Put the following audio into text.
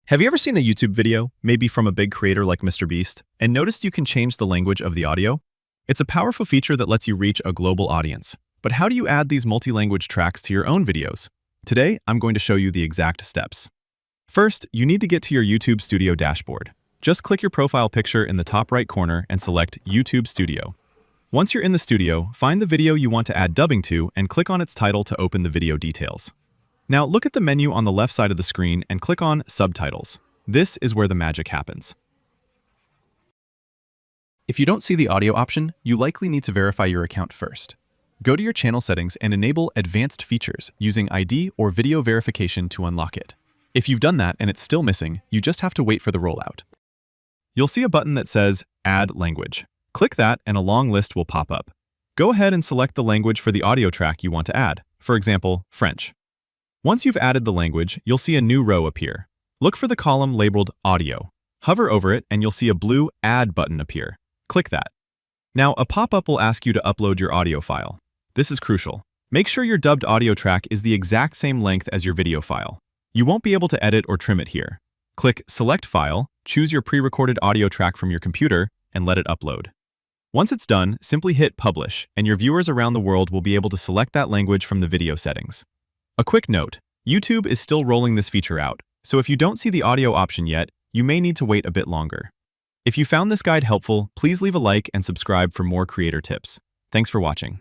Have you ever seen a YouTube video, maybe from a big creator like MrBeast, and noticed you can change the language of the audio? It's a powerful feature that lets you reach a global audience. But how do you add these multi-language tracks to your own videos? Today, I'm going to show you the exact steps. First, you need to get to your YouTube Studio dashboard. Just click your profile picture in the top right corner and select YouTube Studio. Once you're in the studio, find the video you want to add dubbing to and click on its title to open the video details. Now look at the menu on the left side of the screen and click on Subtitles. This is where the magic happens. If you don't see the audio option, you likely need to verify your account first. Go to your channel settings and enable Advanced Features using ID or video verification to unlock it. If you've done that and it's still missing, you just have to wait for the rollout. You'll see a button that says Add Language. Click that and a long list will pop up. Go ahead and select the language for the audio track you want to add, for example, French. Once you've added the language, you'll see a new row appear. Look for the column labeled Audio. Hover over it and you'll see a blue Add button appear. Click that. Now a pop-up will ask you to upload your audio file. This is crucial. Make sure your dubbed audio track is the exact same length as your video file. You won't be able to edit or trim it here. Click Select File, choose your pre-recorded audio track from your computer, and let it upload. Once it's done, simply hit Publish, and your viewers around the world will be able to select that language from the video settings. A quick note, YouTube is still rolling this feature out, so if you don't see the audio option yet, you may need to wait a bit longer. If you found this guide helpful, please leave a like and subscribe for more creator tips. Thanks for watching.